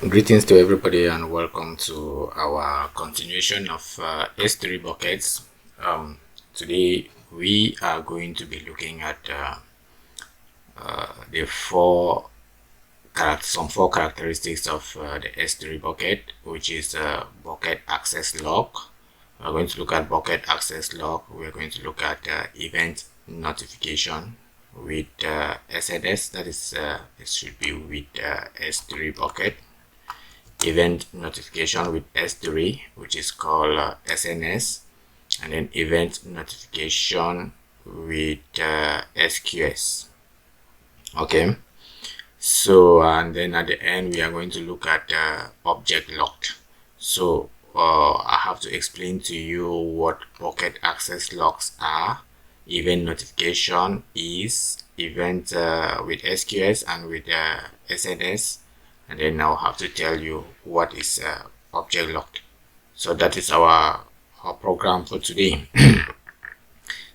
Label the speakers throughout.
Speaker 1: Greetings to everybody and welcome to our continuation of S3 buckets. Today we are going to be looking at some four characteristics of the S3 bucket, which is bucket access lock. We're going to look at bucket access lock. We're going to look at event notification with SNS, that is it should be with S3 bucket. Event notification with S3, which is called SNS, and then event notification with SQS. Okay, so and then at the end we are going to look at object locked. So I have to explain to you what bucket access locks are, event notification is, event with SQS and with SNS, and then I'll have to tell you what is object locked. So that is our program for today.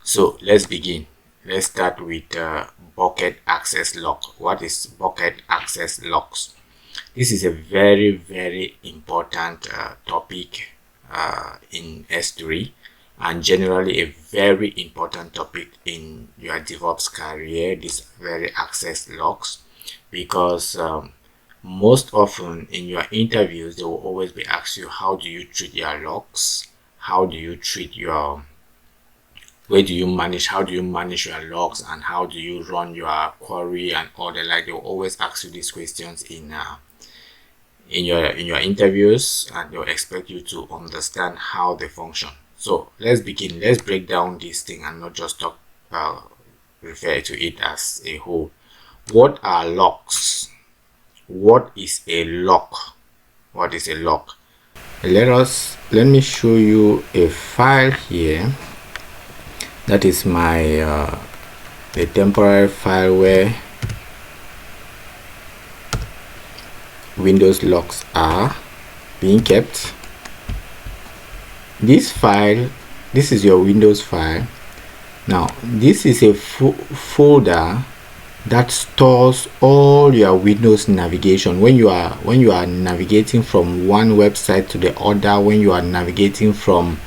Speaker 1: So let's begin. Let's start with bucket access lock. What is bucket access locks? This is a very important topic in S3, and generally a very important topic in your DevOps career, these very access locks, because most often in your interviews they will always be asking you, how do you treat your logs, how do you treat your, how do you manage your logs, and how do you run your query and all the like. They will always ask you these questions in your interviews, and they'll expect you to understand how they function. So let's begin. Let's break down this thing and not just talk refer to it as a whole. What are logs? What is a lock? What is a lock? Let me show you a file here. That is my the temporary file where Windows locks are being kept. This file, this is your Windows file. Now this is a folder that stores all your Windows navigation. When you are navigating from one website to the other, when you are navigating from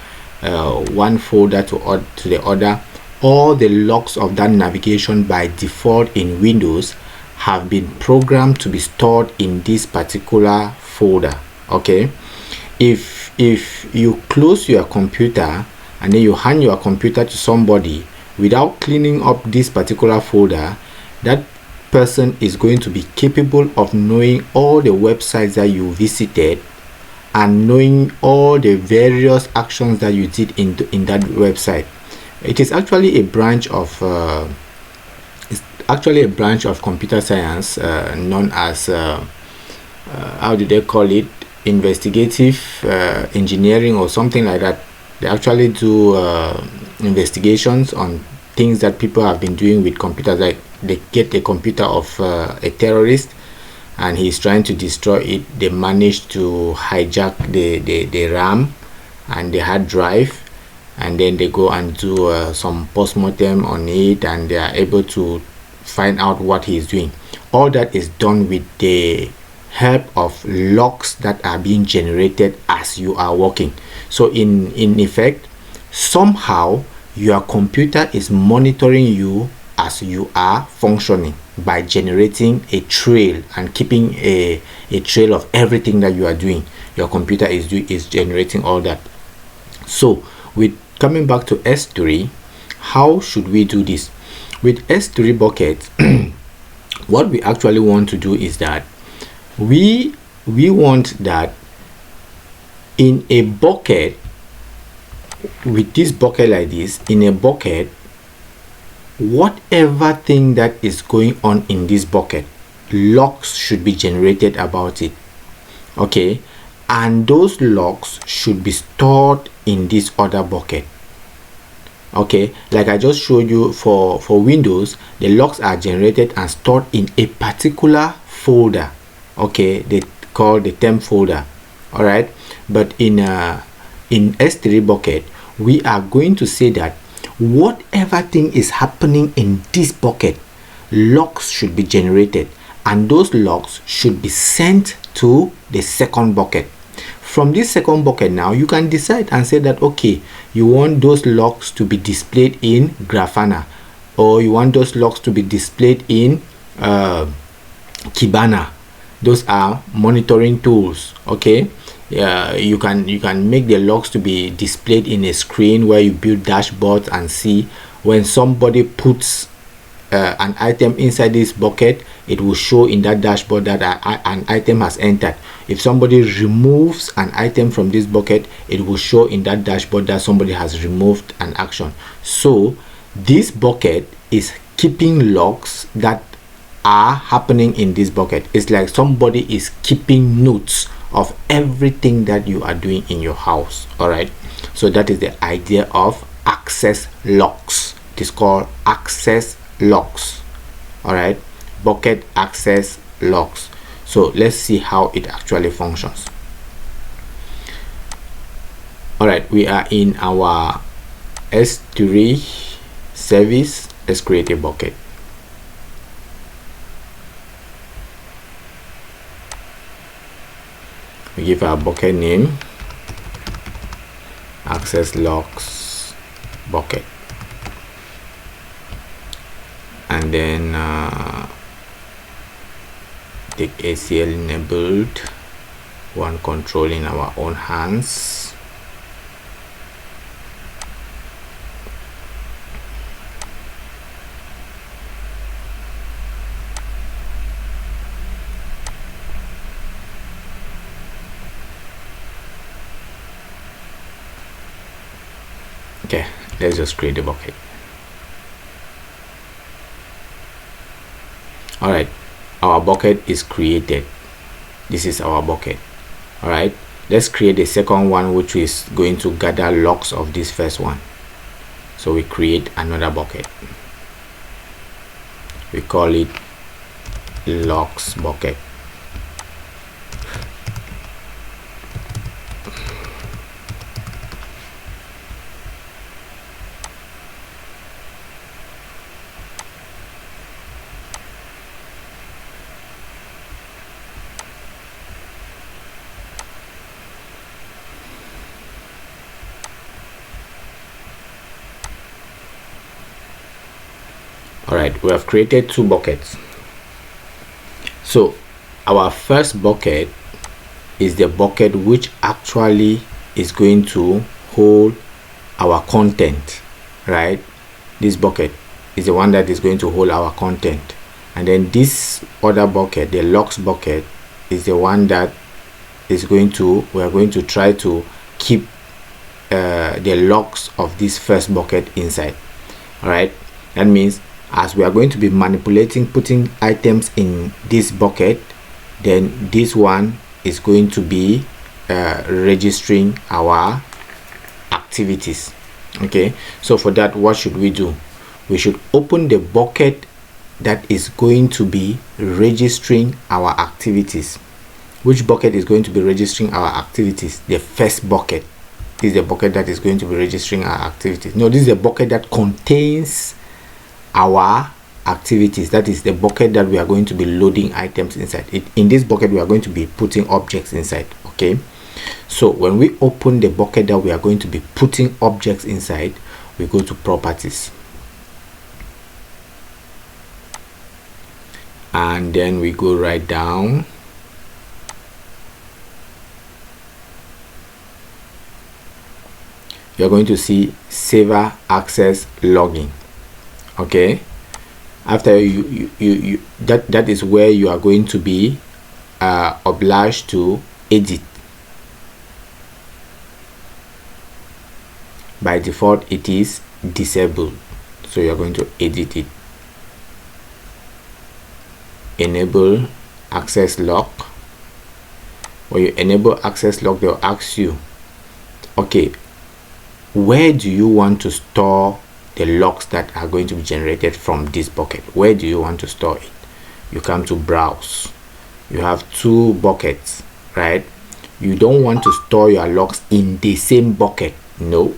Speaker 1: one folder to the other, all the logs of that navigation by default in Windows have been programmed to be stored in this particular folder. Okay, if you close your computer and then you hand your computer to somebody without cleaning up this particular folder, that person is going to be capable of knowing all the websites that you visited and knowing all the various actions that you did in that website. It is actually a branch of computer science known as how do they call it, investigative engineering or something like that. They actually do investigations on things that people have been doing with computers. Like they get a computer of a terrorist and he's trying to destroy it. They manage to hijack the RAM and the hard drive, and then they go and do some post-mortem on it, and they are able to find out what he's doing. All that is done with the help of logs that are being generated as you are working. So in effect, somehow your computer is monitoring you as you are functioning by generating a trail and keeping a trail of everything that you are doing. Your computer is generating all that. So with coming back to S3, how should we do this? With S3 bucket, what we actually want to do is that we want that in a bucket, with this bucket like this, in a bucket, whatever thing that is going on in this bucket, logs should be generated about it. Okay, and those logs should be stored in this other bucket. Okay, like I just showed you, for Windows, the logs are generated and stored in a particular folder. Okay, they call the temp folder. All right, but in S3 bucket, we are going to say that whatever thing is happening in this bucket, logs should be generated, and those logs should be sent to the second bucket. From this second bucket now, you can decide and say that, okay, you want those logs to be displayed in Grafana, or you want those logs to be displayed in Kibana. Those are monitoring tools. Okay, you can make the logs to be displayed in a screen where you build dashboards and see when somebody puts an item inside this bucket, it will show in that dashboard that an item has entered. If somebody removes an item from this bucket, it will show in that dashboard that somebody has removed an action. So this bucket is keeping logs that are happening in this bucket. It's like somebody is keeping notes of everything that you are doing in your house. All right, so that is the idea of access logs. It is called access logs. All right, bucket access logs. So let's see how it actually functions. All right, we are in our S3 service. Let's create a bucket. We give our bucket name access logs bucket, and then take ACL enabled, one control in our own hands. Okay, let's just create a bucket. All right, our bucket is created. This is our bucket. All right, let's create a second one, which is going to gather logs of this first one. So we create another bucket. We call it logs bucket. All right, we have created two buckets. So our first bucket is the bucket which actually is going to hold our content, right? This bucket is the one that is going to hold our content, and then this other bucket, the logs bucket, is the one that is going to, we are going to try to keep the logs of this first bucket inside. All right, that means as we are going to be manipulating, putting items in this bucket, then this one is going to be registering our activities. Okay, so for that, what should we do? We should open the bucket that is going to be registering our activities. Which bucket is going to be registering our activities? The first bucket. This is the bucket that is going to be registering our activities. No, this is the bucket that contains our activities. That is the bucket that we are going to be loading items inside. In this bucket, we are going to be putting objects inside. Okay, so when we open the bucket that we are going to be putting objects inside, we go to properties, and then we go right down. You're going to see saver access logging. Okay, after that is where you are going to be obliged to edit. By default, it is disabled, so you are going to edit it. Enable access log. When you enable access log, they'll ask you, okay, where do you want to store the logs that are going to be generated from this bucket? Where do you want to store it? You come to browse. You have two buckets, right? You don't want to store your logs in the same bucket. No,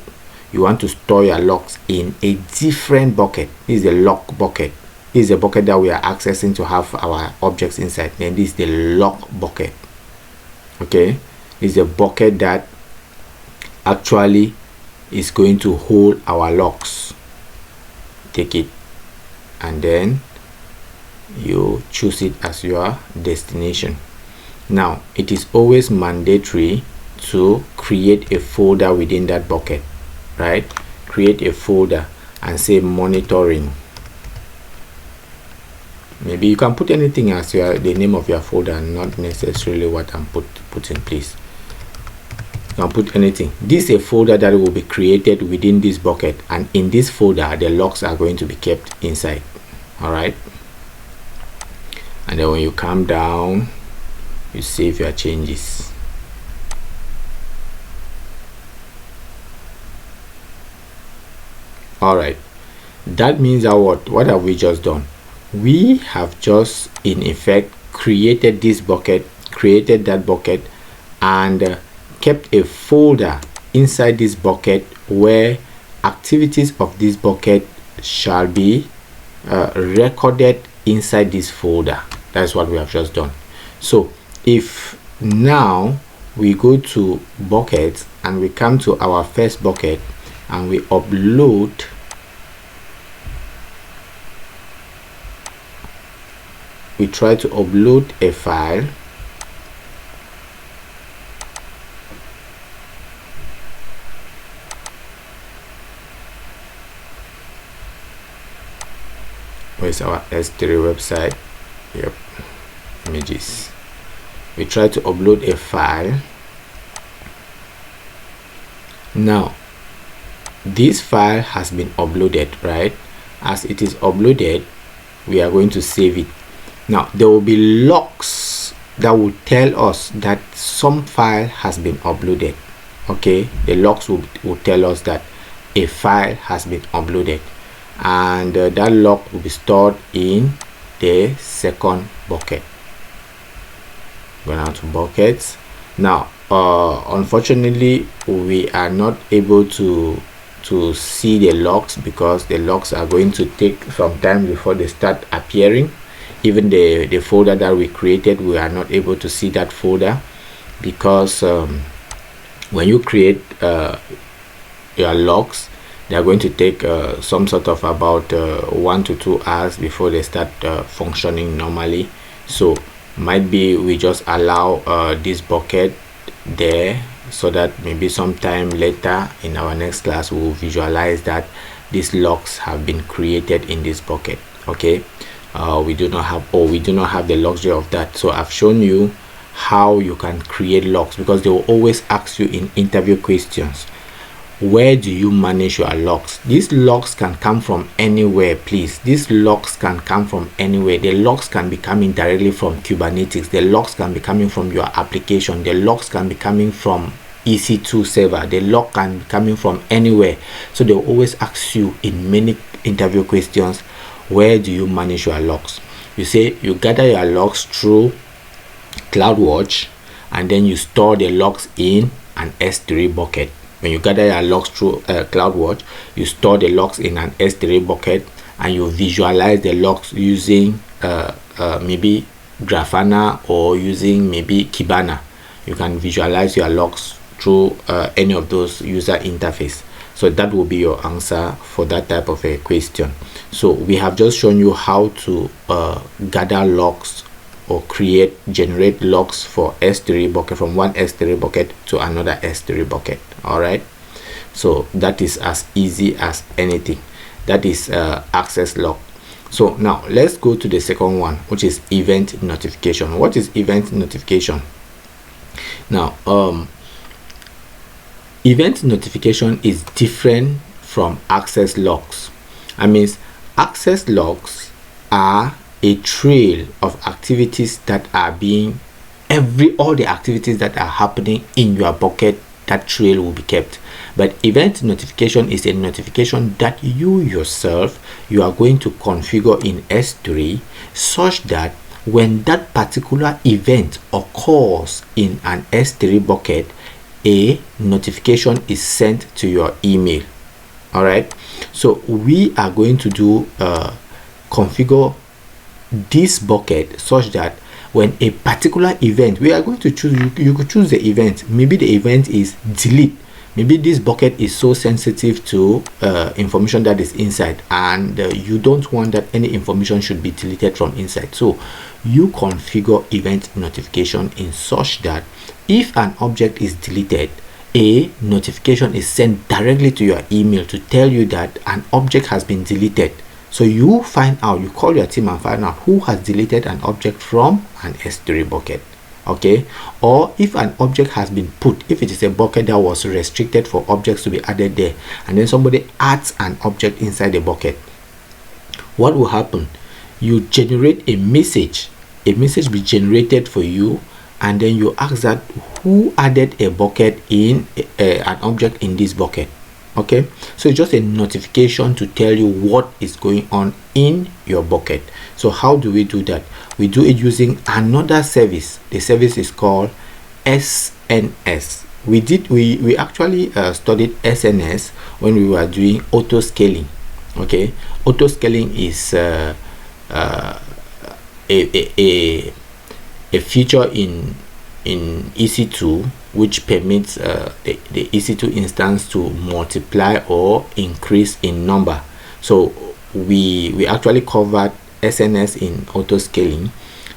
Speaker 1: you want to store your logs in a different bucket. This is the log bucket. This is the bucket that we are accessing to have our objects inside. Then this is the log bucket. Okay, this is a bucket that actually is going to hold our logs. Take it and then you choose it as your destination. Now it is always mandatory to create a folder within that bucket, right? Create a folder and say monitoring. Maybe you can put anything as the name of your folder, not necessarily what I'm putting, please. You can put anything. This is a folder that will be created within this bucket, and in this folder the logs are going to be kept inside. All right, and then when you come down, you save your changes. All right, that means that what have we just done? We have just in effect created this bucket, created that bucket, and kept a folder inside this bucket where activities of this bucket shall be recorded inside this folder. That's what we have just done. So if now we go to buckets and we come to our first bucket and we upload we try to upload a file, where's our S3 website? Yep, images. We try to upload a file. Now this file has been uploaded, right? As it is uploaded, we are going to save it. Now there will be logs that will tell us that some file has been uploaded. Okay, the logs will tell us that a file has been uploaded, and that log will be stored in the second bucket. Go down to buckets. Now unfortunately we are not able to see the logs because the logs are going to take some time before they start appearing. Even the folder that we created, we are not able to see that folder because when you create your logs, they are going to take some sort of about 1 to 2 hours before they start functioning normally. So might be we just allow this bucket there so that maybe sometime later in our next class we will visualize that these logs have been created in this bucket. Okay, we do not have the luxury of that. So I've shown you how you can create logs, because they will always ask you in interview questions, where do you manage your logs? These logs can come from anywhere, please. These logs can come from anywhere. The logs can be coming directly from Kubernetes. The logs can be coming from your application. The logs can be coming from EC2 server. The log can be coming from anywhere. So they will always ask you in many interview questions, where do you manage your logs? You say you gather your logs through CloudWatch, and then you store the logs in an S3 bucket. When you gather your logs through CloudWatch, you store the logs in an S3 bucket, and you visualize the logs using maybe Grafana or using maybe Kibana. You can visualize your logs through any of those user interface. So that will be your answer for that type of a question. So we have just shown you how to gather logs or generate logs for S3 bucket, from one S3 bucket to another S3 bucket. All right, so that is as easy as anything. That is access log. So now let's go to the second one, which is event notification. What is event notification? Now event notification is different from access logs. I mean, access logs are a trail of activities that are being all the activities that are happening in your bucket. That trail will be kept. But event notification is a notification that you yourself are going to configure in S3 such that when that particular event occurs in an S3 bucket, a notification is sent to your email. All right, so we are going to do configure this bucket such that
Speaker 2: when a particular event, we are going to choose, you could choose the event. Maybe the event is delete. Maybe this bucket is so sensitive to information that is inside, and you don't want that any information should be deleted from inside. So you configure event notification in such that if an object is deleted, a notification is sent directly to your email to tell you that an object has been deleted. So you find out, you call your team and find out who has deleted an object from an S3 bucket. Okay, or if an object has been put, if it is a bucket that was restricted for objects to be added there, and then somebody adds an object inside the bucket, what will happen? You generate a message be generated for you, and then you ask that who added a bucket in an object in this bucket. Okay, so it's just a notification to tell you what is going on in your bucket. So how do we do that? We do it using another service. The service is called SNS. We actually studied SNS when we were doing auto scaling. Okay, auto scaling is a feature in EC2 which permits the EC2 instance to multiply or increase in number. So we actually covered SNS in auto scaling,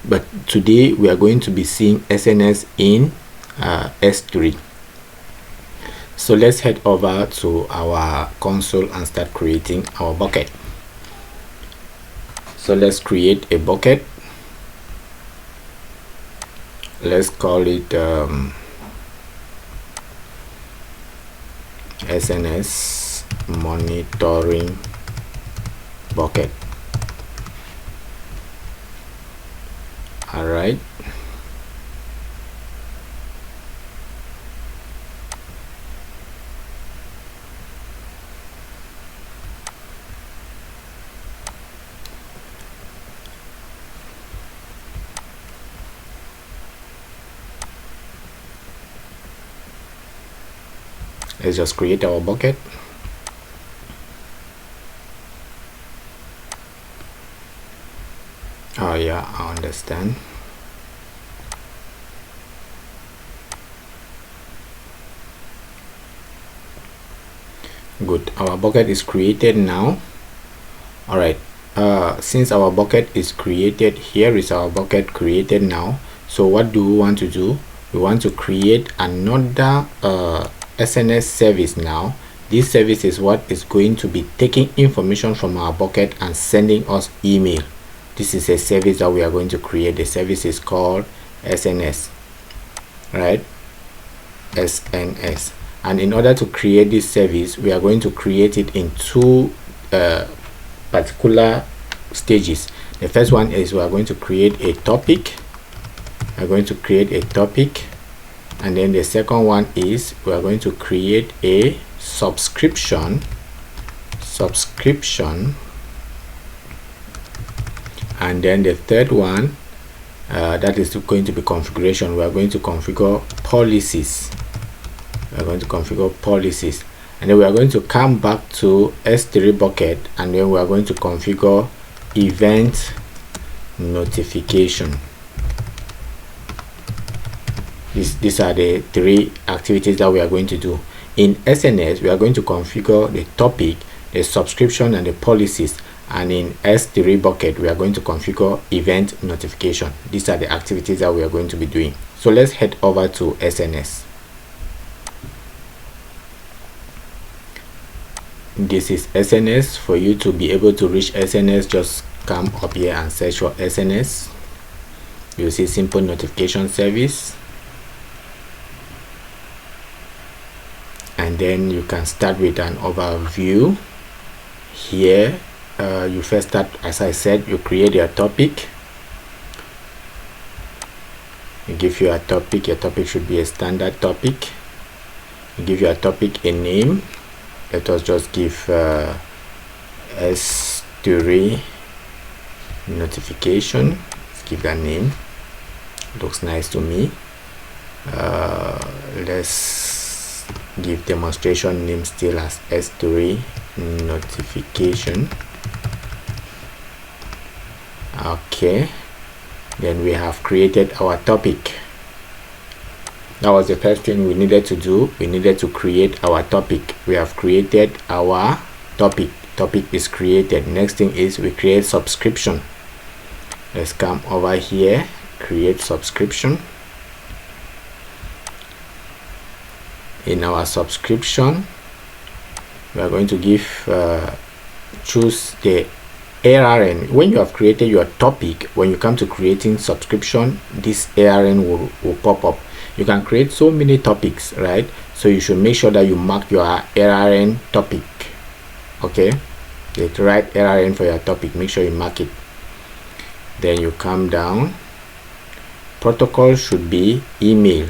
Speaker 2: but today we are going to be seeing SNS in S3. So let's head over to our console and start creating our bucket. So let's create a bucket. Let's call it SNS monitoring bucket. All right. Let's just create our bucket. Oh yeah, I understand. Good, our bucket is created now. All right, since our bucket is created, here is our bucket created now. So what do we want to do? We want to create another SNS service now. This service is what is going to be taking information from our bucket and sending us email. This is a service that we are going to create. The service is called SNS, right? SNS. And in order to create this service, we are going to create it in two particular stages. The first one is we are going to create a topic. We are going to create a topic, and then the second one is we are going to create a subscription, and then the third one that is going to be configuration. We are going to configure policies. We are going to configure policies, and then we are going to come back to S3 bucket, and then we are going to configure event notification. These are the three activities that we are going to do. In SNS, we are going to configure the topic, the subscription, and the policies. And in S3 bucket, we are going to configure event notification. These are the activities that we are going to be doing. So let's head over to SNS. This is SNS. For you to be able to reach SNS, just come up here and search for SNS. You'll see simple notification service. And then you can start with an overview. Here you first start, as I said, you create your topic. You give you a topic. Your topic should be a standard topic. You give your topic a name. Let us just give S3 notification. Let's give that name. Looks nice to me. Let's give demonstration name still as S3 notification. Okay, Then we have created our topic. That was the first thing we needed to do. We needed to create our topic. We have created our topic. Topic is created. Next thing is we create subscription. Let's come over here, create subscription. In our subscription, we are going to give choose the ARN. When you have created your topic, when you come to creating subscription, this ARN will pop up. You can create so many topics, right? So you should make sure that you mark your ARN topic. Okay, the right ARN for your topic, make sure you mark it. Then you come down, protocol should be email.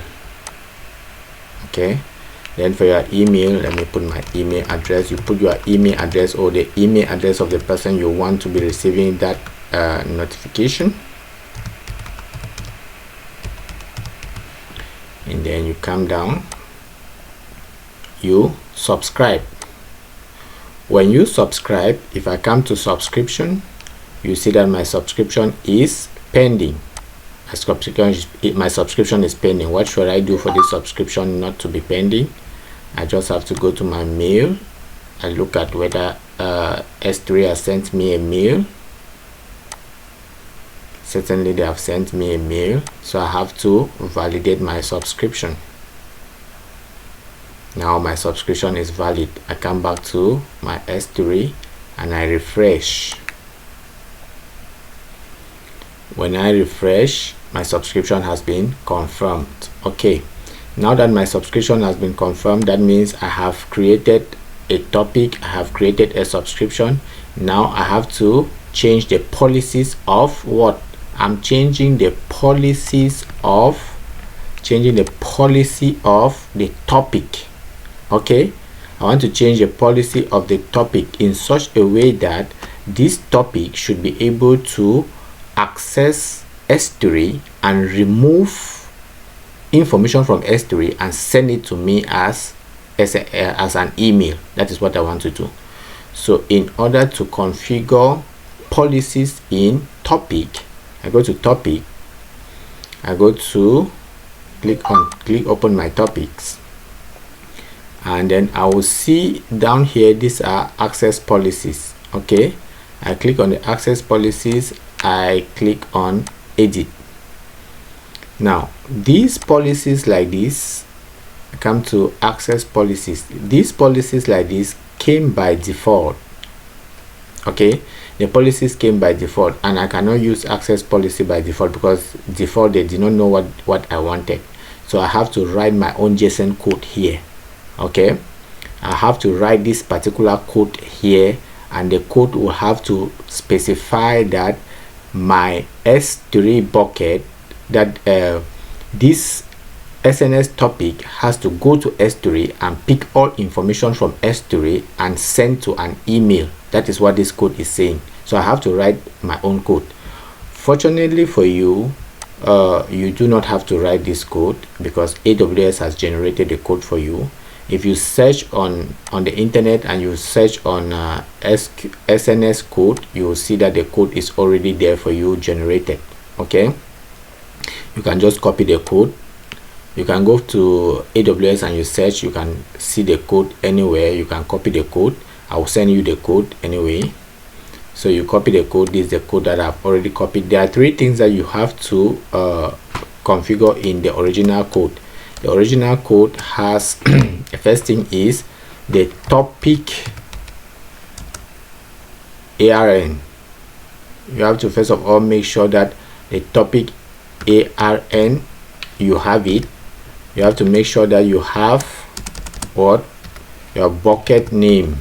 Speaker 2: Okay, then for your email, let me put my email address. You put your email address or the email address of the person you want to be receiving that notification. And then you come down, you subscribe. When you subscribe, if I come to subscription, you see that my subscription is pending. My subscription is pending. What should I do for this subscription not to be pending? I just have to go to my mail. I look at whether S3 has sent me a mail. Certainly they have sent me a mail, so I have to validate my subscription. Now my subscription is valid. I come back to my S3 and I refresh. When I refresh, my subscription has been confirmed. Okay, now that my subscription has been confirmed, that means I have created a topic, I have created a subscription. Now I have to change the policies of what? I'm changing the policies of the topic. Okay, I want to change the policy of the topic in such a way that this topic should be able to access S3 and remove information from S3 and send it to me as an email. That is what I want to do. So in order to configure policies in topic, I go to topic, I go to click open my topics, and then I will see down here these are access policies. Okay, I click on the access policies, I click on edit. Now these policies like this, I come to access policies. These policies like this came by default. Okay, the policies came by default, and I cannot use access policy by default because default they did not know what I wanted. So I have to write my own JSON code here. Okay, I have to write this particular code here, and the code will have to specify that my S3 bucket, that this SNS topic has to go to S3 and pick all information from S3 and send to an email. That is what this code is saying. So I have to write my own code. Fortunately for you, you do not have to write this code because AWS has generated the code for you. If you search on the internet and you search on SNS code, you will see that the code is already there for you generated. Okay, you can just copy the code. You can go to AWS and you search, you can see the code anywhere. You can copy the code. I will send you the code anyway. So you copy the code. This is the code that I've already copied. There are three things that you have to configure in the original code. The original code has the first thing is the topic ARN. You have to first of all make sure that the topic ARN, you have it. You have to make sure that you have what? Your bucket name,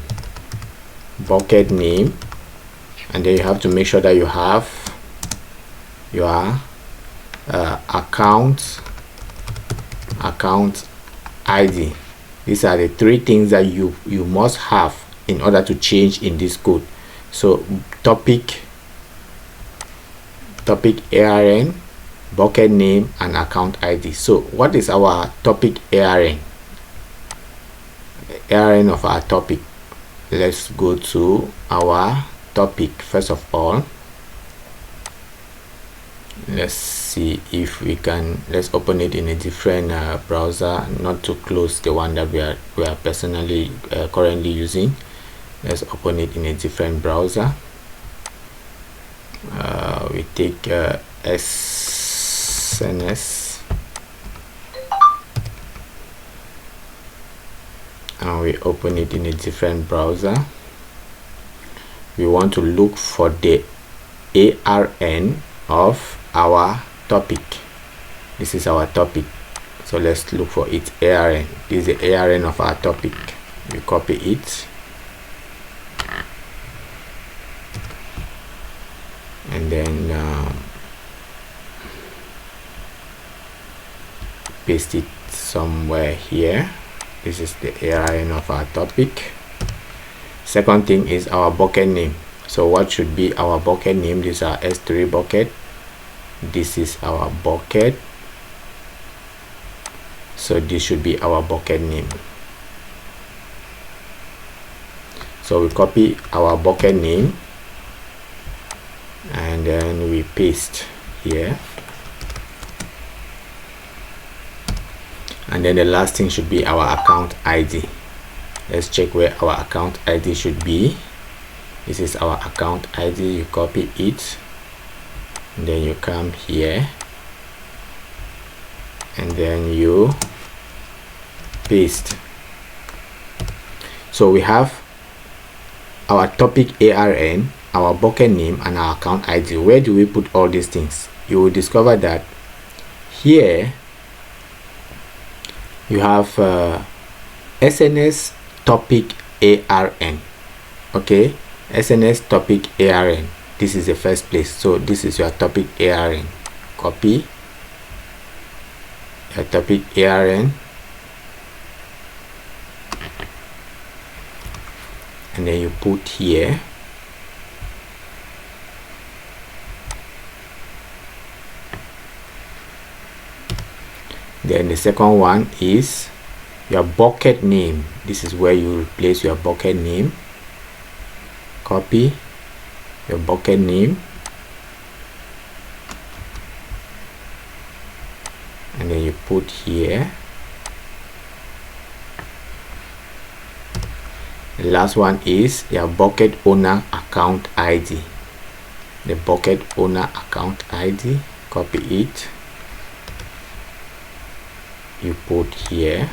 Speaker 2: and then you have to make sure that you have your account ID. These are the three things that you must have in order to change in this code. So topic ARN, bucket name, and account ID. So what is our topic ARN? ARN of our topic. Let's go to our topic first of all. Let's see if we can, let's open it in a different browser, not to close the one that we are personally currently using. Let's open it in a different browser. We take SNS and we open it in a different browser. We want to look for the ARN of our topic. This is our topic, so let's look for its ARN. This is the ARN of our topic. We copy it and then paste it somewhere here. This is the ARN of our topic. Second thing is our bucket name. So what should be our bucket name? This is our S3 bucket. This is our bucket, so this should be our bucket name. So we copy our bucket name and then we paste here, and then the last thing should be our account ID. Let's check where our account ID should be. This is our account ID. You copy it, and then you come here and then you paste. So we have our topic ARN, our bucket name, and our account ID. Where do we put all these things? You will discover that here you have SNS-topic-ARN. okay, SNS-topic-ARN. This is the first place. So this is your topic ARN. Copy your topic ARN and then you put here. Then the second one is your bucket name. This is where you replace your bucket name. Copy your bucket name and then you put here. The last one is your bucket owner account ID. The bucket owner account ID, copy it, you put here.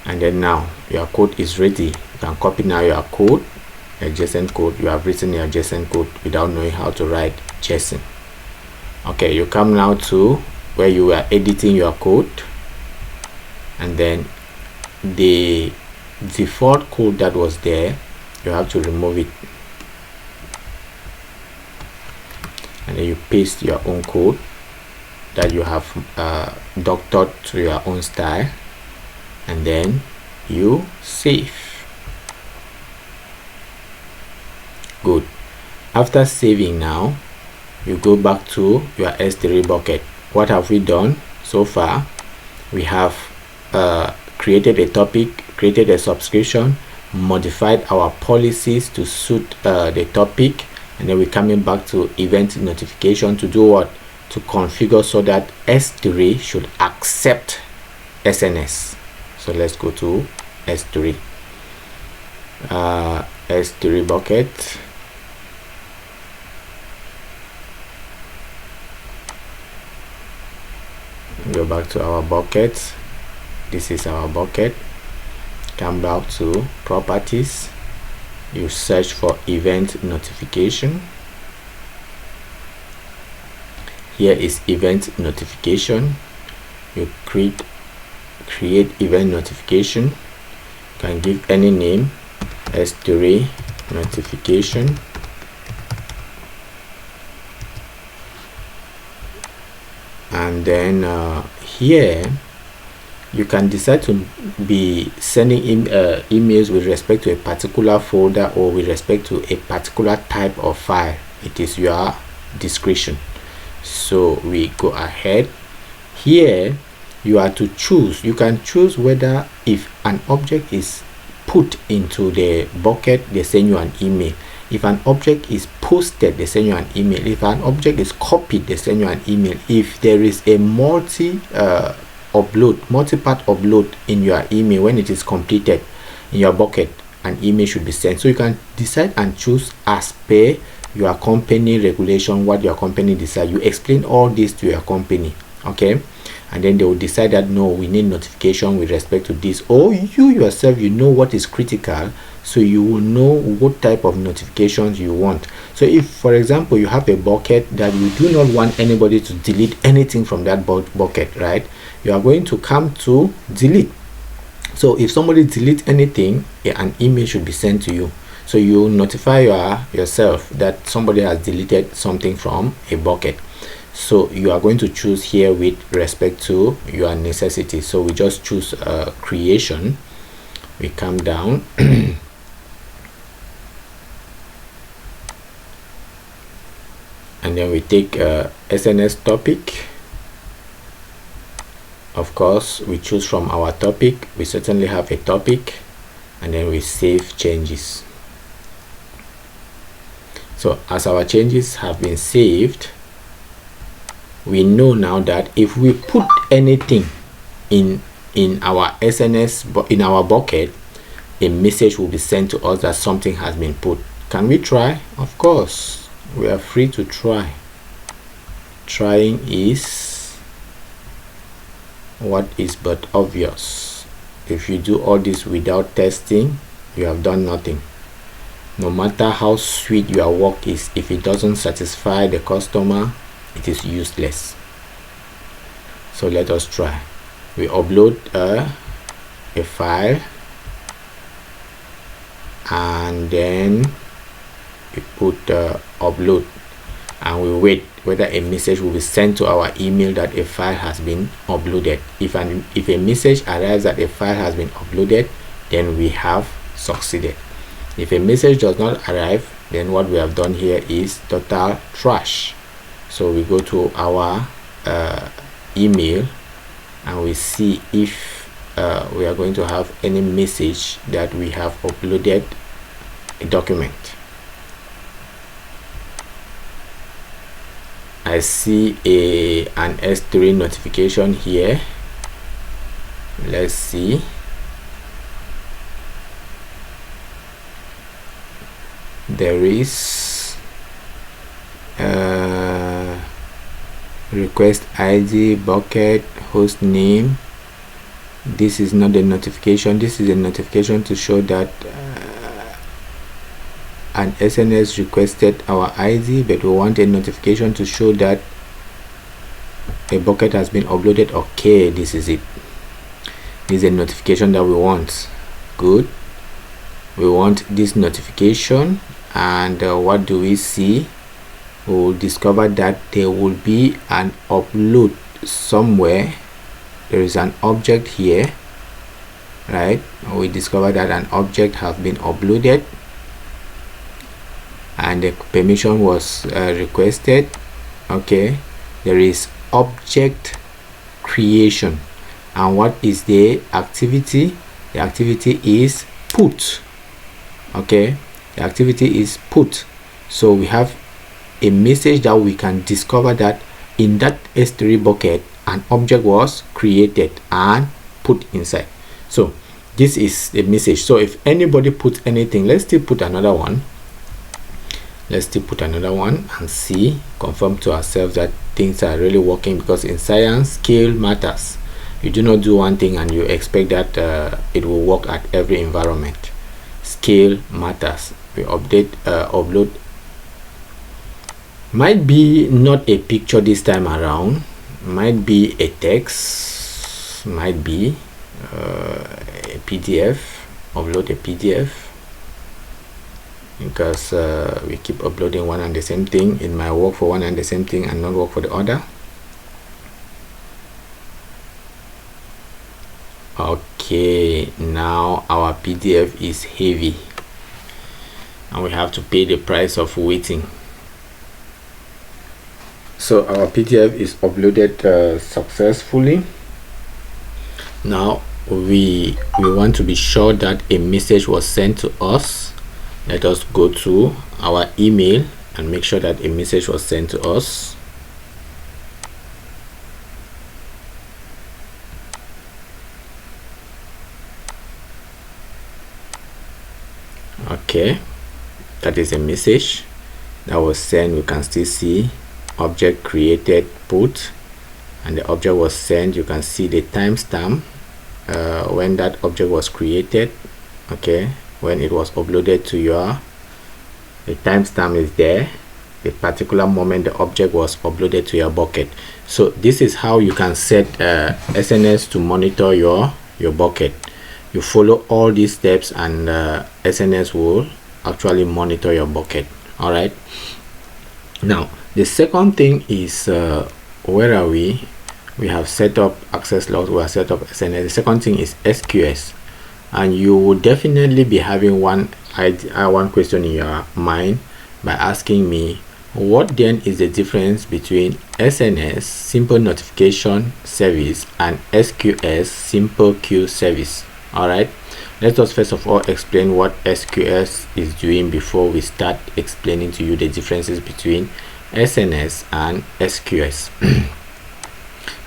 Speaker 2: And then now your code is ready. You can copy now your code, your JSON code. You have written your JSON code without knowing how to write JSON. Okay, you come now to where you are editing your code, and then the default code that was there, you have to remove it, and then you paste your own code that you have doctored to your own style, and then you save. Good. After saving, now you go back to your S3 bucket. What have we done so far? We have created a topic, created a subscription, modified our policies to suit the topic, and then we're coming back to event notification to do what? To configure so that S3 should accept SNS. So let's go to S3. S3 bucket. Go back to our bucket. This is our bucket. Come back to properties. You search for event notification. Here is event notification. You create event notification. You can give any name, S3 notification. And then here you can decide to be sending in emails with respect to a particular folder or with respect to a particular type of file. It is your discretion. So we go ahead. Here you are to choose. You can choose whether if an object is put into the bucket, they send you an email. If an object is posted, they send you an email. If an object is copied, they send you an email. If there is a multi-part upload in your email, when it is completed in your bucket, an email should be sent. So you can decide and choose as per your company regulation, what your company decide. You explain all this to your company, okay, and then they will decide that no, we need notification with respect to this, or you yourself, you know what is critical, so you will know what type of notifications you want. So if, for example, you have a bucket that you do not want anybody to delete anything from that bucket, right, you are going to come to delete. So if somebody deletes anything, an email should be sent to you, so you notify yourself that somebody has deleted something from a bucket. So you are going to choose here with respect to your necessity. So we just choose creation. We come down and then we take SNS topic. Of course, we choose from our topic. We certainly have a topic, and then we save changes. So as our changes have been saved, we know now that if we put anything in our SNS, in our bucket, a message will be sent to us that something has been put. Can we try? Of course, we are free to try. Trying is what is but obvious. If you do all this without testing, you have done nothing. No matter how sweet your work is, if it doesn't satisfy the customer, it is useless. So let us try. We upload a file, and then we put upload, and we wait whether a message will be sent to our email that a file has been uploaded. If a message arrives that a file has been uploaded, then we have succeeded. If a message does not arrive, then what we have done here is total trash. So we go to our email, and we see if we are going to have any message that we have uploaded a document. I see an S3 notification here. Let's see. There is request ID, bucket, host name. This is not a notification. This is a notification to show that an SNS requested our ID, but we want a notification to show that a bucket has been uploaded. Okay, this is it. This is a notification that we want. Good. We want this notification, and what do we see? We will discover that there will be an upload somewhere. There is an object here, right? We discover that an object has been uploaded, and the permission was requested. Okay, there is object creation, and what is the activity? The activity is put. Okay, the activity is put. So we have a message that we can discover that in that S3 bucket an object was created and put inside. So this is the message. So if anybody puts anything, let's still put another one. Let's still put another one and see, confirm to ourselves that things are really working, because in science, scale matters. You do not do one thing and you expect that it will work at every environment. Scale matters. We upload. Might be not a picture this time around, might be a text, might be a PDF. Upload a PDF, because we keep uploading one and the same thing. It might work for one and the same thing and not work for the other. Okay, now our PDF is heavy and we have to pay the price of waiting. So our PDF is uploaded successfully. Now we want to be sure that a message was sent to us. Let us go to our email and make sure that a message was sent to us. Okay, that is a message that was sent. We can still see object created put, and the object was sent. You can see the timestamp when that object was created. Okay, when it was uploaded to your, the timestamp is there, the particular moment the object was uploaded to your bucket. So this is how you can set SNS to monitor your bucket. You follow all these steps and SNS will actually monitor your bucket. All right, now the second thing is where are we have set up access logs, we have set up SNS. The second thing is SQS, and you will definitely be having one question in your mind by asking me, what then is the difference between SNS, simple notification service, and SQS, simple queue service? All right, let us first of all explain what SQS is doing before we start explaining to you the differences between SNS and SQS.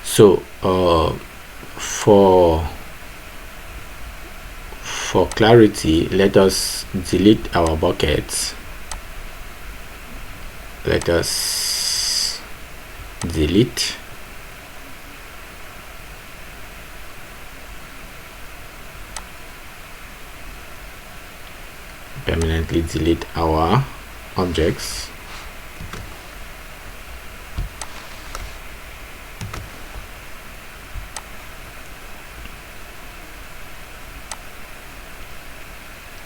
Speaker 2: So for clarity, let us delete our buckets. Let us delete permanently delete our objects.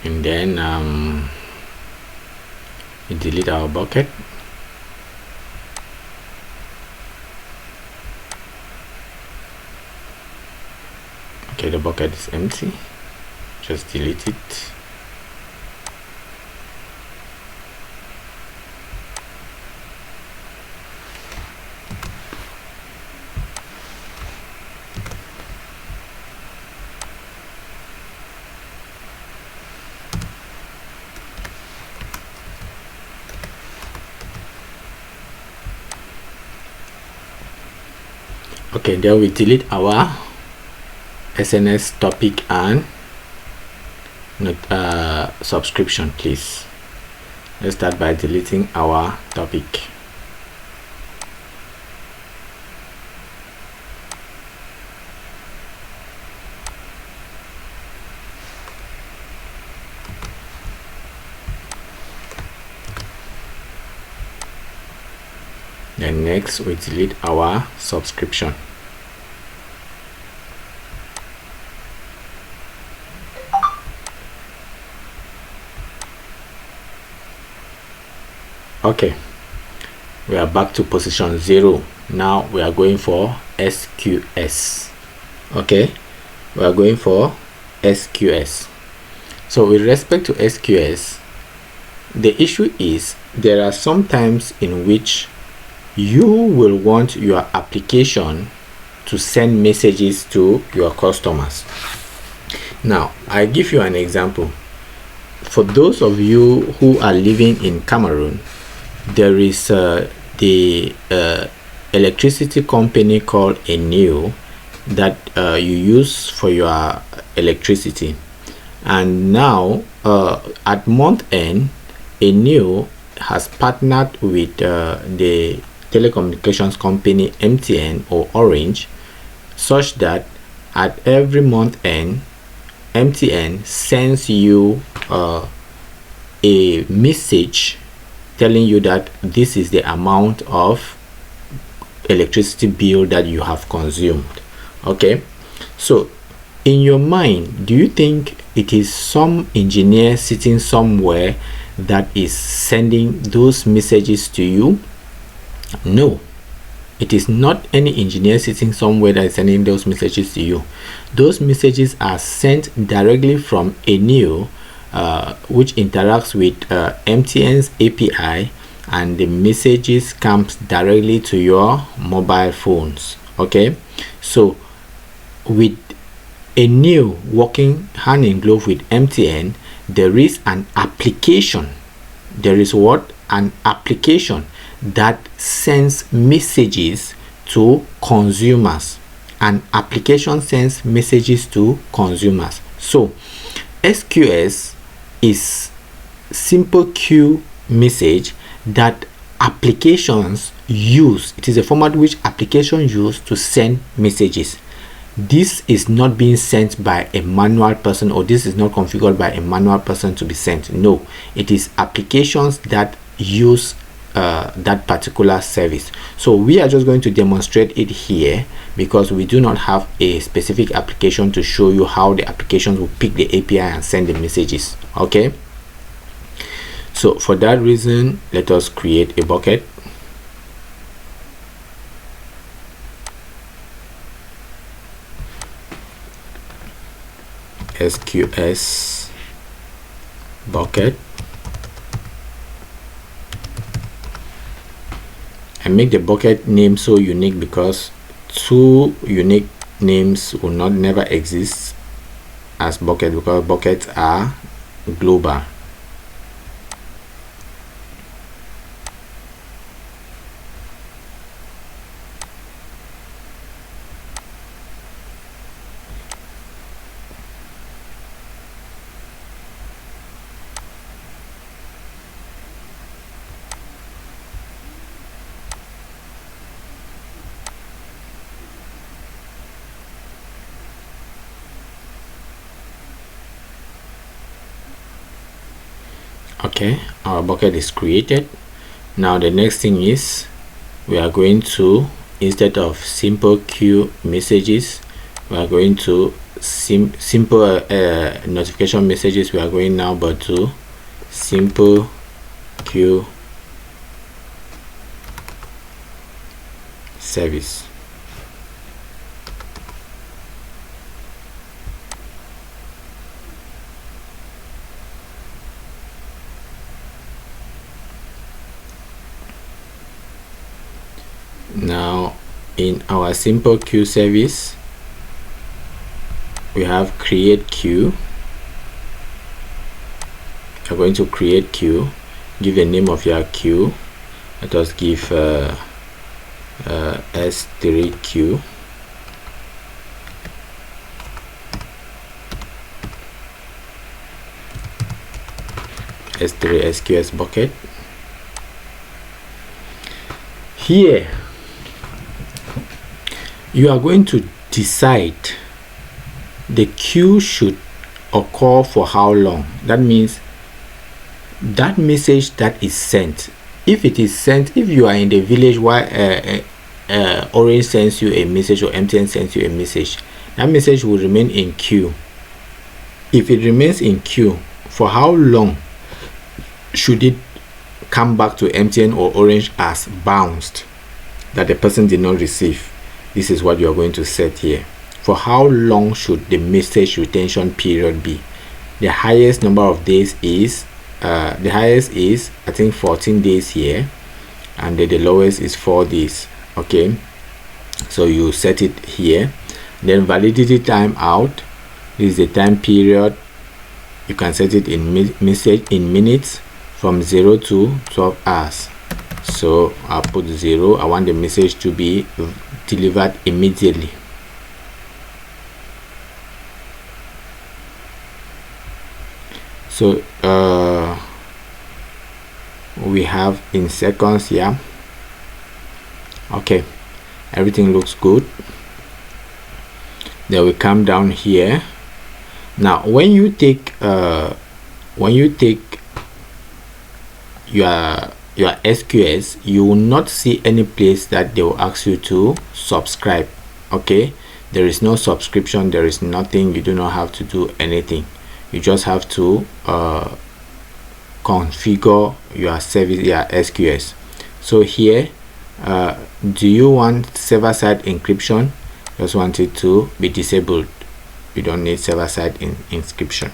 Speaker 2: And then we delete our bucket. Okay, the bucket is empty. Just delete it. Okay, then we delete our SNS-topic-ARN subscription, please. Let's start by deleting our topic. Then next we delete our subscription. Okay, we are back to position 0. Now we are going for SQS. Okay, we are going for SQS. So with respect to SQS, the issue is there are some times in which you will want your application to send messages to your customers. Now I give you an example. For those of you who are living in Cameroon, there is the electricity company called Evenet that you use for your electricity, and now at month end, Evenet has partnered with the telecommunications company MTN or Orange, such that at every month end, MTN sends you a message telling you that this is the amount of electricity bill that you have consumed. Okay, so in your mind, do you think it is some engineer sitting somewhere that is sending those messages to you? No, it is not any engineer sitting somewhere that is sending those messages to you. Those messages are sent directly from Evenet, which interacts with MTN's API, and the messages comes directly to your mobile phones. Okay, so with Evenet working hand in glove with MTN, there is an application. There is what? An application that sends messages to consumers. An application sends messages to consumers. So SQS is simple queue message that applications use. It is a format which applications use to send messages. This is not being sent by a manual person, or this is not configured by a manual person to be sent. No, it is applications that use that particular service. So we are just going to demonstrate it here because we do not have a specific application to show you how the applications will pick the API and send the messages. Okay, so for that reason, let us create a bucket. SQS bucket, and make the bucket name so unique because two unique names will never exist as bucket, because buckets are global. Okay, our bucket is created. Now the next thing is we are going to, instead of simple queue messages, we are going to simple notification messages. We are going now but to simple queue service. Now in our simple queue service, we have create queue. You're going to create queue, give a name of your queue. Let us give S3 S3 SQS bucket. Here you are going to decide the queue should occur for how long. That means that message that is sent, if it is sent, if you are in the village where Orange sends you a message or MTN sends you a message, that message will remain in queue. If it remains in queue, for how long should it come back to MTN or Orange as bounced, that the person did not receive? This is what you are going to set here. For how long should the message retention period be? The highest number of days is I think 14 days here, and the lowest is 4 days. Okay, so you set it here. Then validity time out, this is the time period. You can set it in minutes from 0 to 12 hours. So I'll put 0. I want the message to be delivered immediately. So we have in seconds here. Okay, everything looks good. Then we come down here. Now when you take your SQS, you will not see any place that they will ask you to subscribe. Okay, there is no subscription, there is nothing. You do not have to do anything. You just have to configure your service, your SQS. So here, do you want server-side encryption? Just want it to be disabled. You don't need server-side encryption.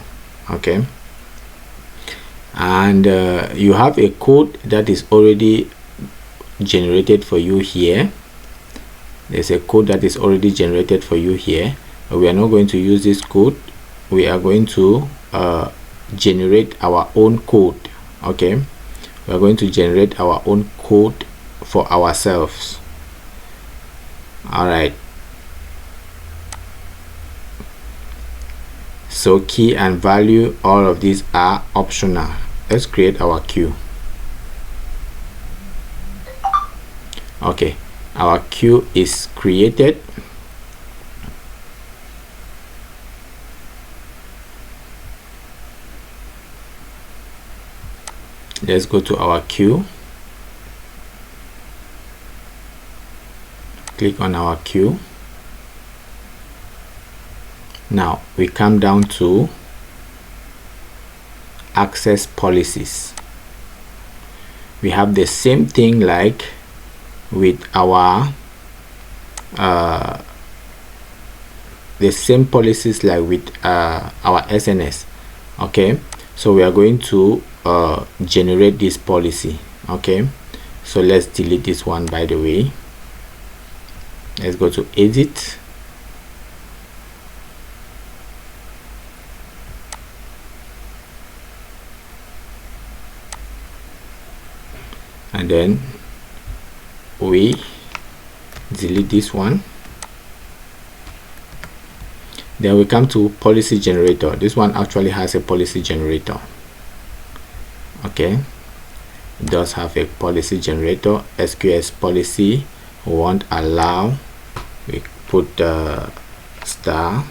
Speaker 2: Okay, and you have a code that is already generated for you here. There's a code that is already generated for you here, but we are not going to use this code. We are going to generate our own code. Okay, we are going to generate our own code for ourselves. All right, so key and value, all of these are optional. Let's create our queue. Okay, our queue is created. Let's go to our queue, click on our queue. Now we come down to access policies. We have the same thing like with our the same policies like with our SNS. Okay, so we are going to generate this policy. Okay, so let's delete this one. By the way, let's go to edit, and then we delete this one. Then we come to policy generator. This one actually has a policy generator. Okay, it does have a policy generator. SQS policy won't allow. We put star.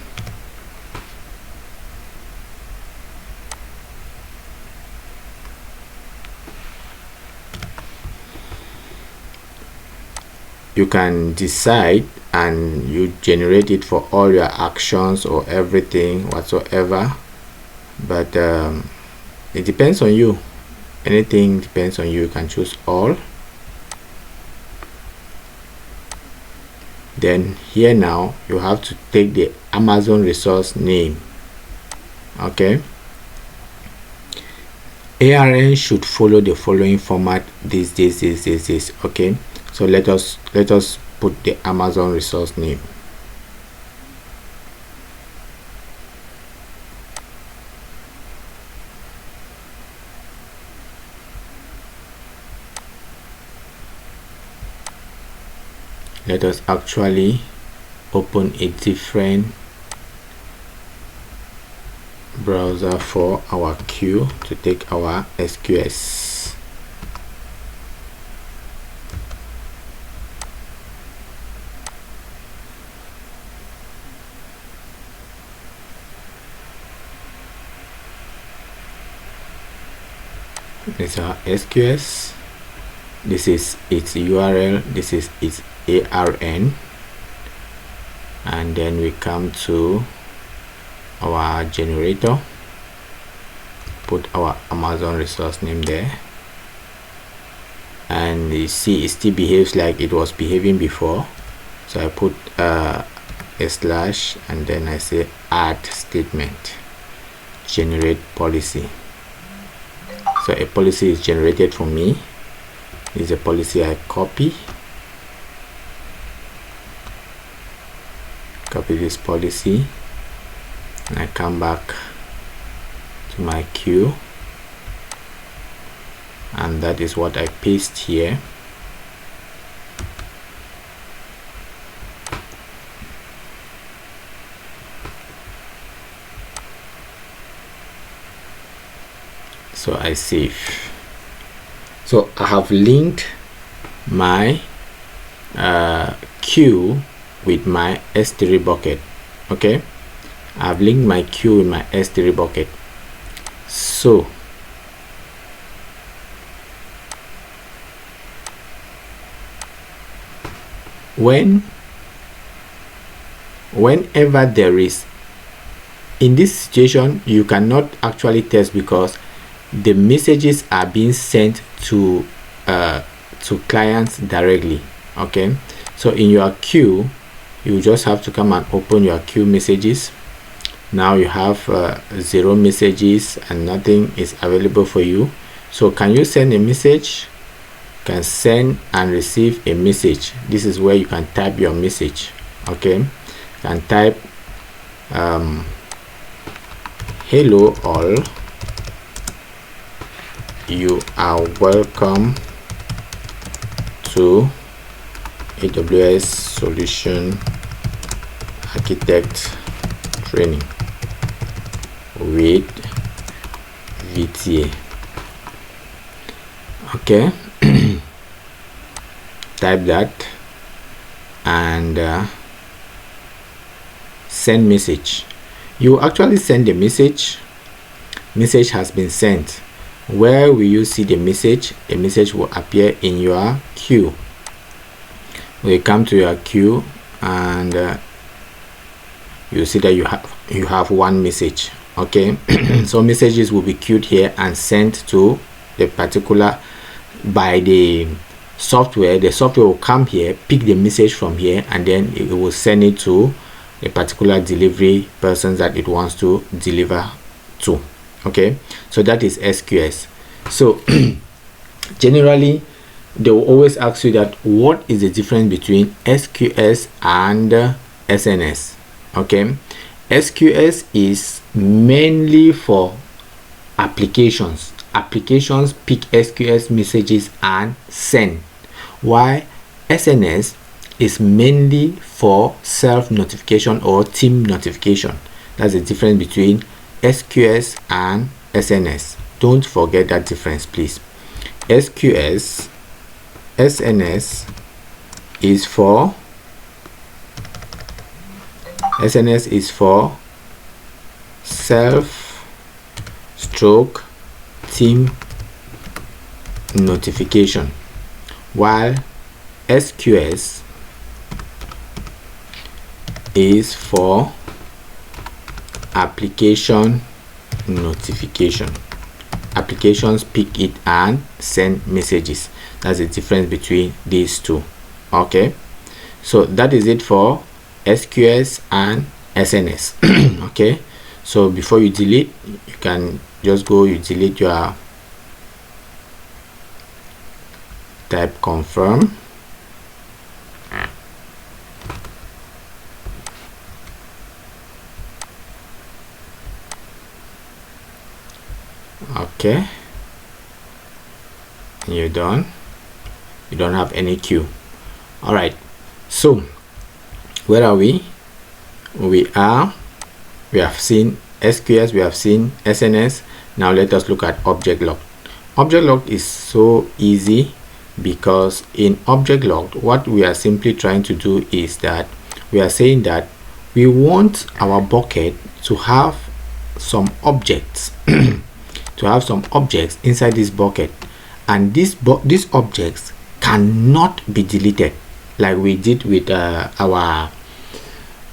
Speaker 2: You can decide and you generate it for all your actions or everything whatsoever, but it depends on you. Anything depends on you. You can choose all. Then here now you have to take the Amazon resource name. Okay, ARN should follow the following format. This. Okay, so let us put the Amazon resource name. Let us actually open a different browser for our queue to take our SQS. This is our SQS. This is its URL. This is its ARN, and then we come to our generator, put our Amazon resource name there, and you see it still behaves like it was behaving before. So I put a slash and then I say add statement, generate policy. So a policy is generated for me. This is a policy. I copy this policy, and I come back to my queue, and that is what I paste here. So I save. So I have linked my queue with my S3 bucket. Okay, I've linked my queue with my S3 bucket. So whenever there is, in this situation you cannot actually test because the messages are being sent to clients directly. Okay, so in your queue you just have to come and open your queue messages. Now you have 0 messages and nothing is available for you. So can you send a message? Can send and receive a message. This is where you can type your message. Okay, you can type hello all, you are welcome to AWS Solution Architect Training with VTA. Okay. Type that and send message. You actually send the message. Message has been sent. Where will you see the message? The message will appear in your queue. We come to your queue and you see that you have one message. Okay. So messages will be queued here and sent to the particular by the software. The software will come here, pick the message from here, and then it will send it to a particular delivery person that it wants to deliver to. Okay, so that is SQS. So generally they will always ask you that what is the difference between SQS and SNS. Okay, SQS is mainly for applications pick SQS messages and send, while SNS is mainly for self notification or team notification. That's the difference between SQS and SNS. Don't forget that difference, please. SNS is for self/team notification, while SQS is for application notification. Applications pick it and send messages. That's the difference between these two. Okay, so that is it for SQS and SNS. Okay, so before you delete, you can just go, you delete your type confirm. Okay, and you're done. You don't have any queue. All right, so where are we? We have seen SQS, we have seen SNS. Now let us look at object lock. Object lock is so easy because in object lock, what we are simply trying to do is that we are saying that we want our bucket to have some objects to have some objects inside this bucket, and these objects cannot be deleted, like we did with our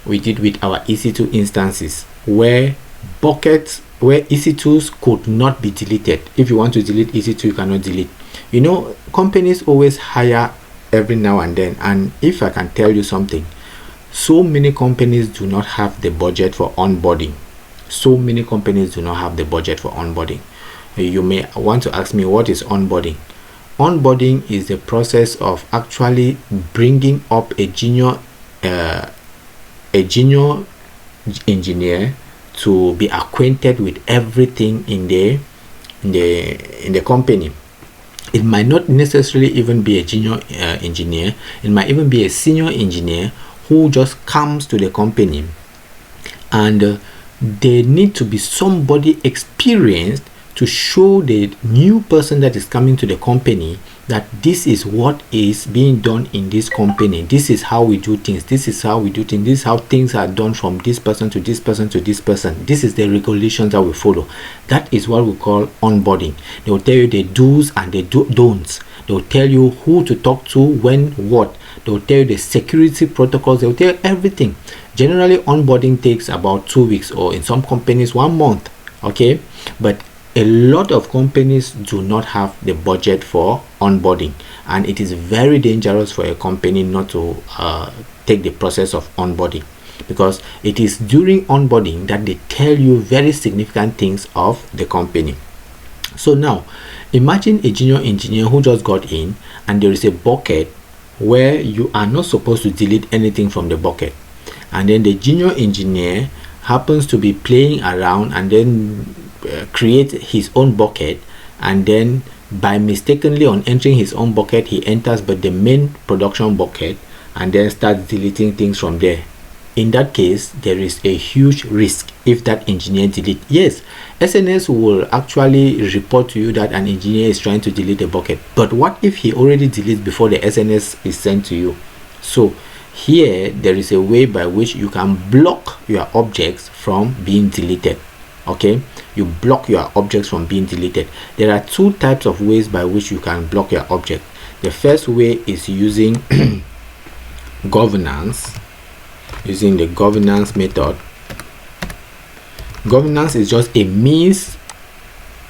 Speaker 2: EC2 instances, where EC2s could not be deleted. If you want to delete EC2, you cannot delete. You know, companies always hire every now and then, and if I can tell you something, so many companies do not have the budget for onboarding. So many companies do not have the budget for onboarding. You may want to ask me, what is onboarding? Onboarding is the process of actually bringing up a junior engineer to be acquainted with everything in the company. It might not necessarily even be a junior engineer. It might even be a senior engineer who just comes to the company, and they need to be somebody experienced to show the new person that is coming to the company that this is what is being done in this company. This is how we do things. This is how we do things. This is how things are done from this person to this person to this person. This is the regulations that we follow. That is what we call onboarding. They will tell you the do's and the don'ts. They will tell you who to talk to, when, what. They will tell you the security protocols. They will tell you everything. Generally, onboarding takes about 2 weeks, or in some companies 1 month. Okay, but a lot of companies do not have the budget for onboarding, and it is very dangerous for a company not to take the process of onboarding, because it is during onboarding that they tell you very significant things of the company. So now imagine a junior engineer who just got in, and there is a bucket where you are not supposed to delete anything from the bucket, and then the junior engineer happens to be playing around and then create his own bucket and then by mistakenly on entering his own bucket, he enters but the main production bucket and then starts deleting things from there. In that case, there is a huge risk if that engineer delete. Yes, SNS will actually report to you that an engineer is trying to delete a bucket, but what if he already deletes before the SNS is sent to you? So here there is a way by which you can block your objects from being deleted. Okay, you block your objects from being deleted. There are two types of ways by which you can block your object. The first way is using governance, using the governance method. Governance is just a means,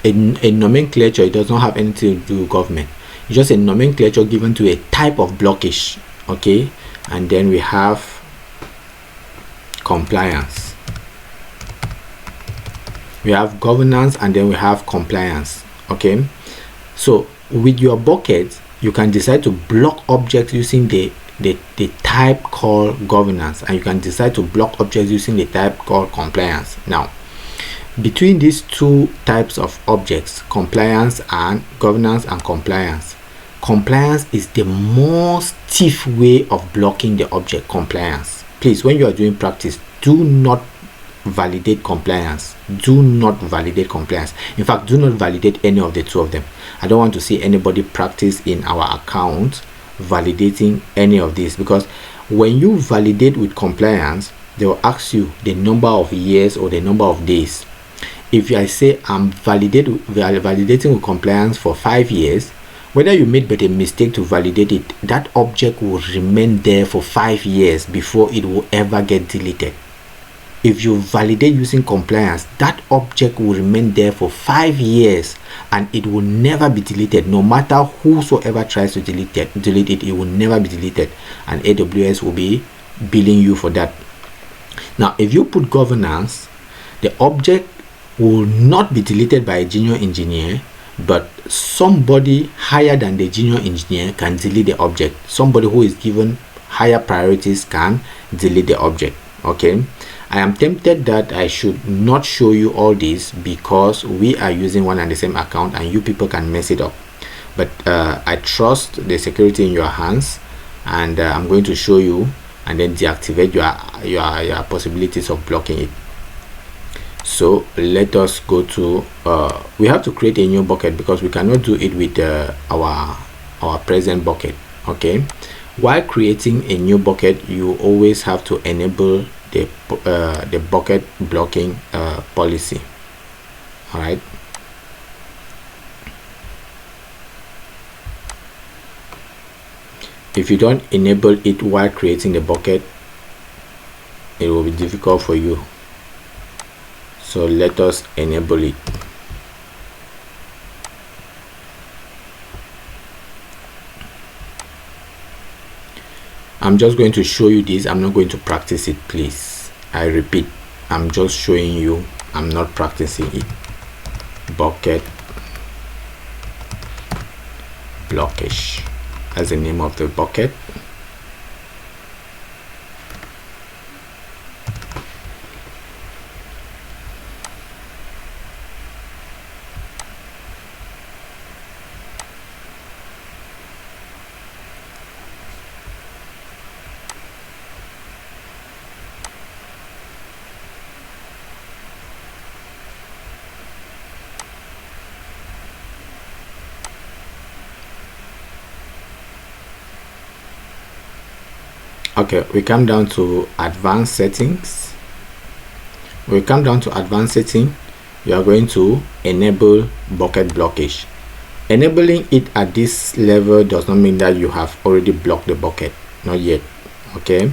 Speaker 2: a nomenclature. It does not have anything to do with government. It's just a nomenclature given to a type of blockage. Okay, and then we have compliance. We have governance and then we have compliance. Okay, so with your bucket, you can decide to block objects using the type called governance, and you can decide to block objects using the type called compliance. Now, between these two types of objects, compliance and governance and compliance, compliance is the most stiff way of blocking the object. Compliance, please, when you are doing practice, do not validate compliance. Do not validate compliance. In fact, do not validate any of the two of them. I don't want to see anybody practice in our account validating any of these, because when you validate with compliance, they will ask you the number of years or the number of days. If I say I'm validating with compliance for 5 years, whether you made but a mistake to validate it, that object will remain there for 5 years before it will ever get deleted. If you validate using compliance, that object will remain there for 5 years and it will never be deleted. No matter whosoever tries to delete it, it will never be deleted, and AWS will be billing you for that. Now, if you put governance, the object will not be deleted by a junior engineer, but somebody higher than the junior engineer can delete the object. Somebody who is given higher priorities can delete the object. Okay, I am tempted that I should not show you all this because we are using one and the same account and you people can mess it up, but I trust the security in your hands, and I'm going to show you and then deactivate your possibilities of blocking it. So let us go to we have to create a new bucket because we cannot do it with our present bucket. Okay, while creating a new bucket, you always have to enable the bucket blocking policy. All right, if you don't enable it while creating the bucket, it will be difficult for you. So let us enable it. I'm just going to show you this. I'm not going to practice it, please. I repeat, I'm just showing you. I'm not practicing it. Bucket blockage. That's the name of the bucket. Okay, we come down to advanced settings. We come down to advanced setting. You are going to enable bucket blockage. Enabling it at this level does not mean that you have already blocked the bucket. Not yet. Okay,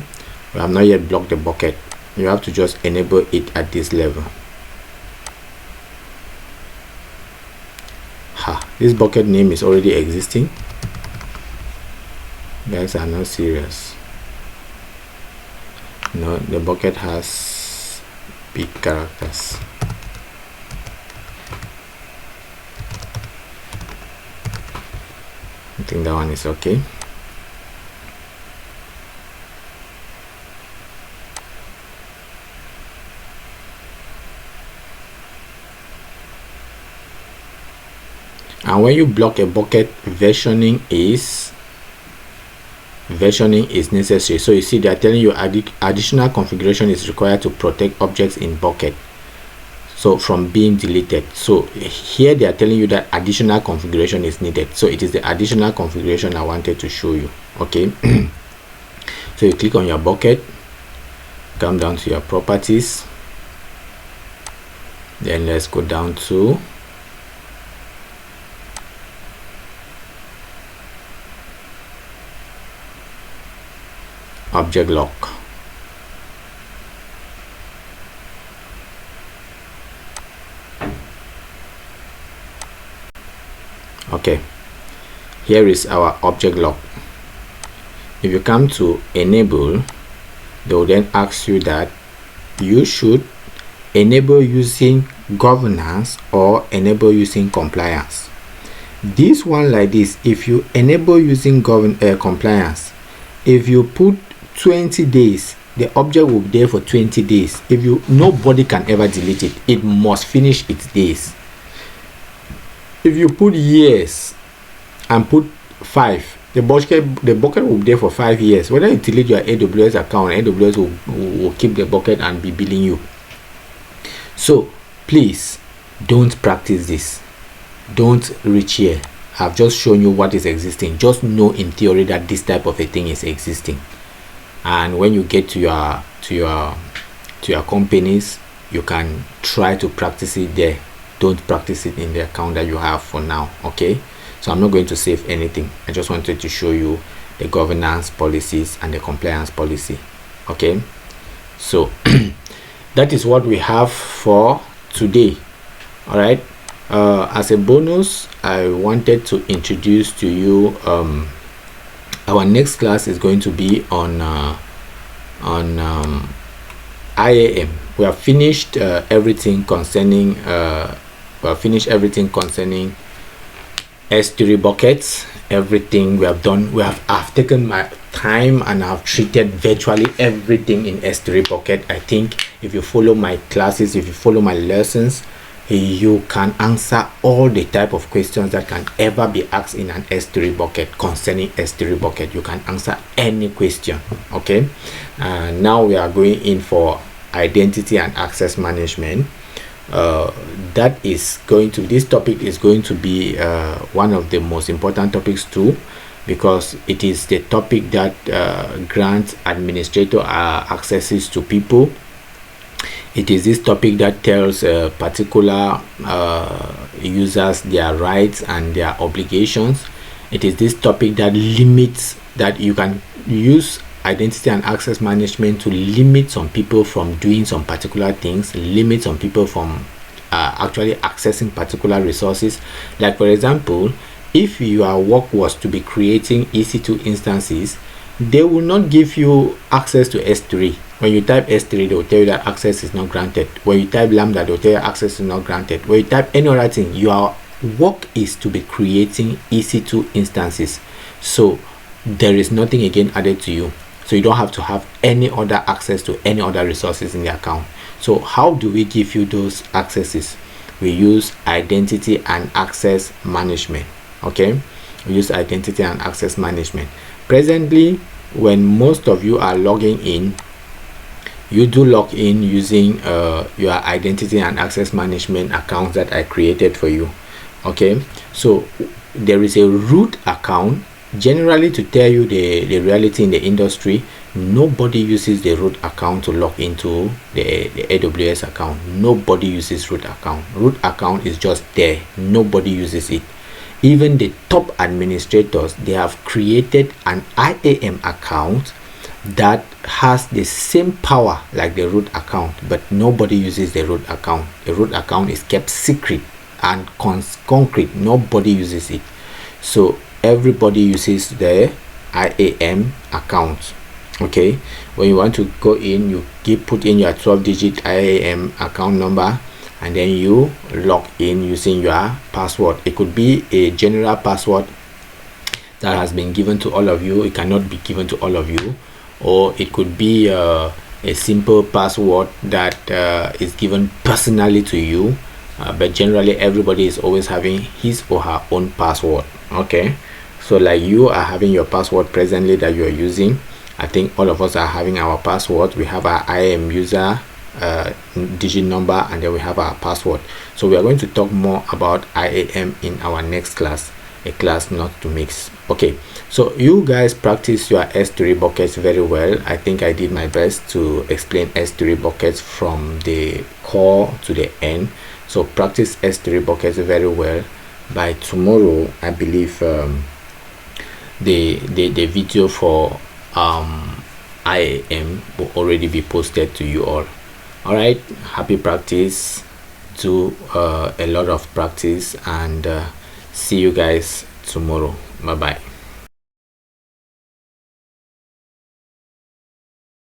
Speaker 2: we have not yet blocked the bucket. You have to just enable it at this level. This bucket name is already existing. Guys are not serious. No, the bucket has big characters. I think that one is okay. And when you block a bucket, versioning is necessary. So you see they are telling you additional configuration is required to protect objects in bucket so from being deleted. So here they are telling you that additional configuration is needed. So it is the additional configuration I wanted to show you. Okay. So you click on your bucket, come down to your properties, then let's go down to object lock. Okay, here is our object lock. If you come to enable, they will then ask you that you should enable using governance or enable using compliance. This one like this, if you enable using compliance, if you put 20 days, the object will be there for 20 days. Nobody can ever delete it. It must finish its days. If you put years and put 5, the bucket will be there for 5 years. Whether you delete your AWS account, AWS will keep the bucket and be billing you. So please don't practice this. Don't reach here. I've just shown you what is existing. Just know in theory that this type of a thing is existing, and when you get to your companies, you can try to practice it there. Don't practice it in the account that you have for now. Okay, so I'm not going to save anything. I just wanted to show you the governance policies and the compliance policy. Okay, so that is what we have for today. All right, as a bonus, I wanted to introduce to you our next class is going to be on IAM. We have finished everything concerning S3 buckets. Everything we have done. I've taken my time and I've treated virtually everything in S3 bucket. I think if you follow my classes, if you follow my lessons, you can answer all the type of questions that can ever be asked in an S3 bucket concerning S3 bucket. You can answer any question. Okay, now we are going in for identity and access management. This topic is going to be one of the most important topics too, because it is the topic that grants administrator accesses to people. It is this topic that tells particular users their rights and their obligations. It is this topic that limits that you can use identity and access management to limit some people from doing some particular things, limit some people from actually accessing particular resources. Like for example, if your work was to be creating EC2 instances, they will not give you access to S3. When you type S3, they will tell you that access is not granted. When you type Lambda, they will tell you access is not granted. When you type any other thing, your work is to be creating EC2 instances. So there is nothing again added to you. So you don't have to have any other access to any other resources in the account. So how do we give you those accesses? We use identity and access management. Okay, we use identity and access management. Presently, when most of you are logging in, you do log in using your identity and access management accounts that I created for you. Okay, so there is a root account. Generally, to tell you the reality in the industry, nobody uses the root account to log into the AWS account. Nobody uses root account. Root account is just there. Nobody uses it. Even the top administrators, they have created an IAM account that has the same power like the root account, but nobody uses the root account. The root account is kept secret and concrete. Nobody uses it. So everybody uses the IAM account. Okay, when you want to go in, you put in your 12-digit IAM account number, and then you log in using your password. It could be a general password that has been given to all of you. It cannot be given to all of you, or it could be a simple password that is given personally to you. but generally everybody is always having his or her own password. Okay, so like you are having your password presently that you are using. I think all of us are having our password. We have our IAM user digit number, and then we have our password. So we are going to talk more about IAM in our next class, a class not to mix. Okay, so you guys practice your S3 buckets very well. I think I did my best to explain S3 buckets from the core to the end. So practice S3 buckets very well. By tomorrow, I believe the video for IAM will already be posted to you all. All right, happy practice. Do a lot of practice, and see you guys tomorrow. Bye bye.